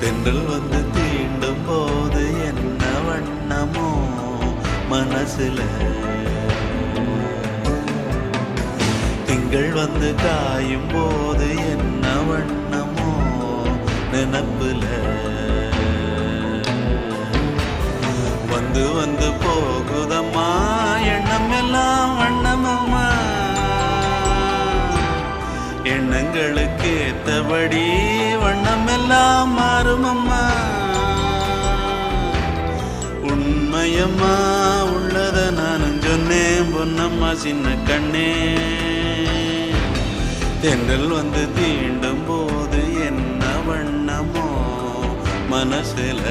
தென்றல் வந்து தீண்டும் போது என்ன வண்ணமோ மனசுல, திங்கள் வந்து காயும் போது என்ன வண்ணமோ நினப்புல, வந்து வந்து போகுதம்மா எண்ணம் எல்லாம் வண்ணமம்மா, எண்ணங்களுக்கு ஏத்தபடி வண்ணம் எல்லாம் மாறுமம்மா. உண்மையம்மா உள்ளத நானும் சொன்னேன் பொன்னம்மா சின்ன கண்ணே, தென்றல் வந்து தீண்டும் போது என்ன வண்ணமோ மனசுல.